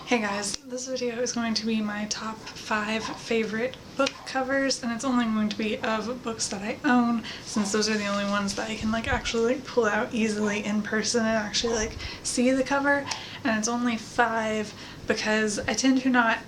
Hey guys, this video is going to be my top 5 favorite book covers, and it's only going to be of books that I own, since those are the only ones that I can actually pull out easily in person and actually see the cover. And it's only 5 because I tend to not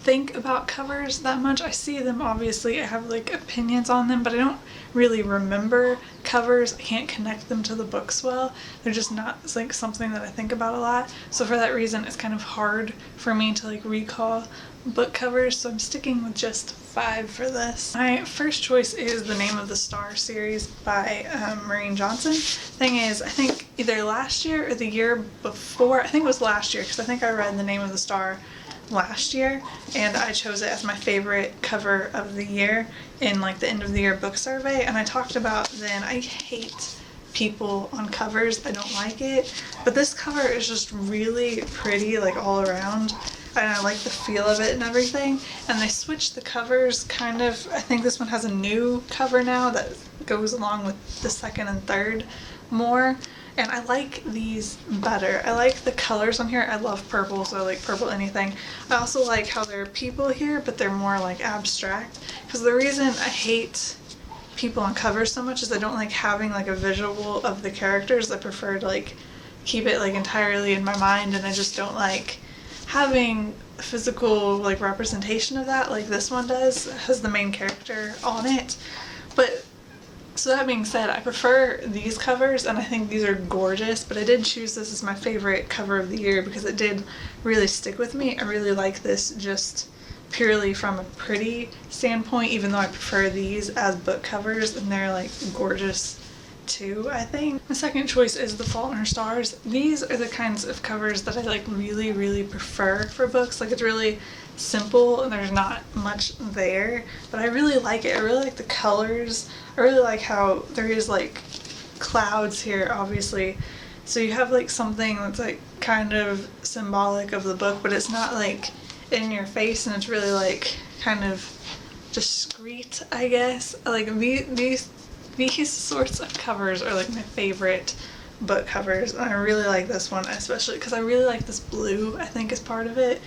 think about covers that much. I see them, obviously, I have opinions on them, but I don't really remember covers. I can't connect them to the books well. They're just not something that I think about a lot. So for that reason, it's kind of hard for me to recall book covers, so I'm sticking with just 5 for this. My first choice is The Name of the Star series by Maureen Johnson. Thing is, I think either last year or the year before, I think it was last year, because I think I read The Name of the Star last year, and I chose it as my favorite cover of the year in the end of the year book survey. And I talked about then I hate people on covers. I don't like it, but this cover is just really pretty all around, and I like the feel of it and everything. And they switched the covers kind of. I think this one has a new cover now that goes along with the second and third more. And I like these better. I like the colors on here. I love purple, so I like purple anything. I also like how there are people here, but they're more abstract. Because the reason I hate people on covers so much is I don't like having a visual of the characters. I prefer to keep it entirely in my mind, and I just don't like having physical representation of that like this one does. It has the main character on it. But so that being said, I prefer these covers, and I think these are gorgeous, but I did choose this as my favorite cover of the year because it did really stick with me. I really like this just purely from a pretty standpoint, even though I prefer these as book covers, and they're gorgeous too, I think. My second choice is The Fault in Our Stars. These are the kinds of covers that I really prefer for books. It's really simple and there's not much there, but I really like it. I really like the colors. I really like how there is clouds here, obviously, so you have something that's kind of symbolic of the book, but it's not in your face, and it's really kind of discreet, I guess. These sorts of covers are my favorite book covers, and I really like this one especially because I really like this blue. I think is part of it.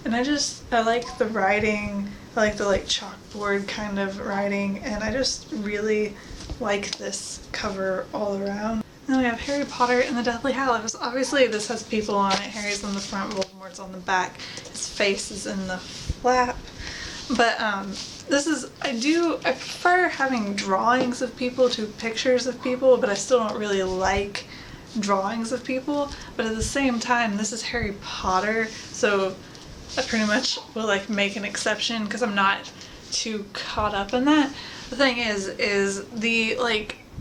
And I like the writing, I like the chalkboard kind of writing, and I just really like this cover all around. Then we have Harry Potter and the Deathly Hallows. Obviously this has people on it. Harry's on the front, Voldemort's on the back, his face is in the flap. But I prefer having drawings of people to pictures of people, but I still don't really like drawings of people. But at the same time, this is Harry Potter, so I pretty much will make an exception because I'm not too caught up in that. The thing is the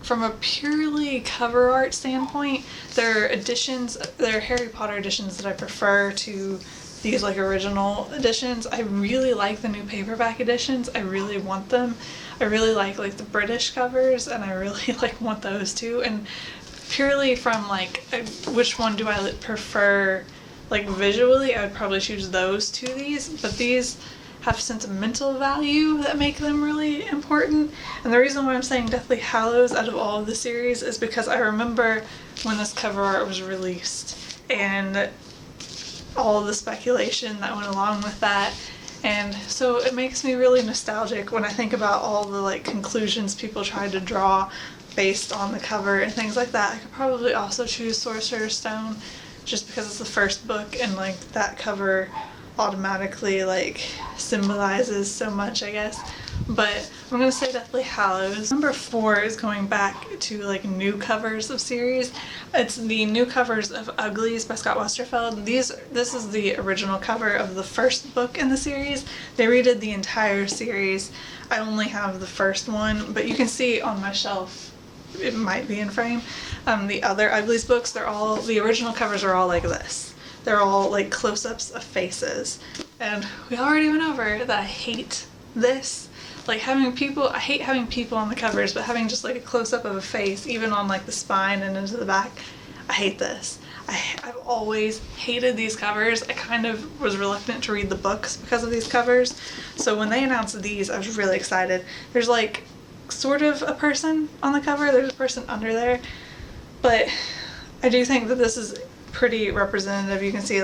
from a purely cover art standpoint, there are Harry Potter editions that I prefer to these original editions. I really like the new paperback editions. I really want them. I really like the British covers, and I really want those too. And purely from which one do I prefer visually, I would probably choose those to these, but these have sentimental value that make them really important. And the reason why I'm saying Deathly Hallows out of all of the series is because I remember when this cover art was released and all the speculation that went along with that, and so it makes me really nostalgic when I think about all the conclusions people tried to draw based on the cover and things like that. I could probably also choose Sorcerer's Stone just because it's the first book, and that cover automatically symbolizes so much, I guess. But I'm gonna say Deathly Hallows. Number 4 is going back to new covers of series. It's the new covers of Uglies by Scott Westerfeld. This is the original cover of the first book in the series. They redid the entire series. I only have the first one, but you can see on my shelf, it might be in frame, the other Uglies books. The original covers are all like this. They're all close-ups of faces. And we already went over that I hate this. I hate having people on the covers, but having just a close-up of a face, even on the spine and into the back, I hate this. I've always hated these covers. I kind of was reluctant to read the books because of these covers. So when they announced these, I was really excited. There's sort of a person on the cover, there's a person under there, but I do think that this is pretty representative. You can see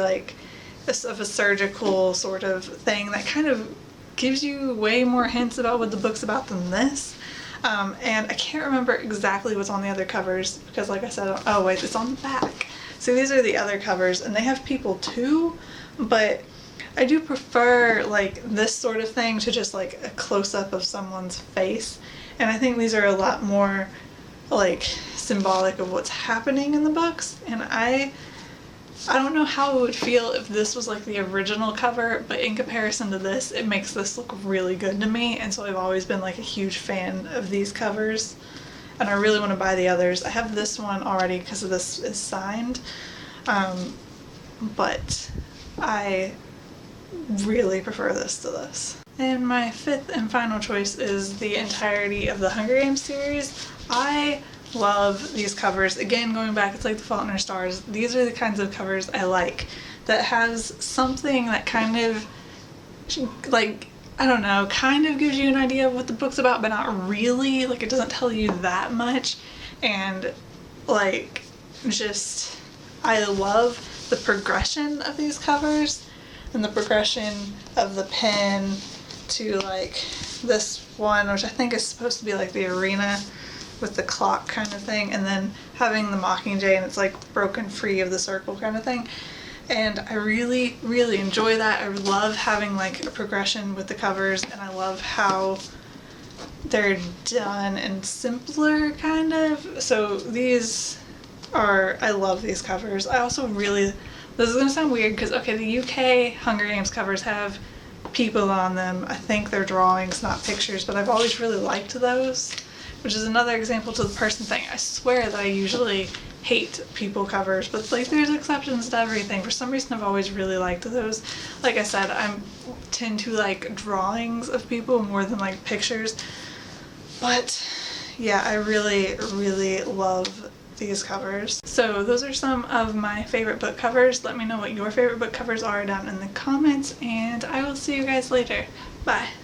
of a surgical sort of thing that kind of gives you way more hints about what the book's about than this. And I can't remember exactly what's on the other covers because, like I said, oh wait, it's on the back. So these are the other covers, and they have people too, but I do prefer like this sort of thing to just like a close-up of someone's face. And I think these are a lot more like symbolic of what's happening in the books. And I don't know how it would feel if this was like the original cover, but in comparison to this, it makes this look really good to me. And so I've always been like a huge fan of these covers, and I really want to buy the others. I have this one already because this is signed, but I really prefer this to this. And my fifth and final choice is the entirety of the Hunger Games series. I love these covers. Again, going back, it's like The Fault in Our Stars. These are the kinds of covers I like, that has something that kind of, like, I don't know, kind of gives you an idea of what the book's about, but not really. Like, it doesn't tell you that much. And, like, just, I love the progression of these covers, and the progression of the pen to, like, this one, which I think is supposed to be, like, the arena with the clock kind of thing, and then having the Mockingjay and it's like broken free of the circle kind of thing. And I really, really enjoy that. I love having like a progression with the covers, and I love how they're done and simpler kind of. So these are, I love these covers. I also really, this is gonna sound weird because, okay, the UK Hunger Games covers have people on them. I think they're drawings, not pictures, but I've always really liked those. Which is another example to the person thing. I swear that I usually hate people covers, but like there's exceptions to everything. For some reason I've always really liked those. Like I said, I tend to like drawings of people more than like pictures. But yeah, I really, really love these covers. So those are some of my favorite book covers. Let me know what your favorite book covers are down in the comments, and I will see you guys later. Bye.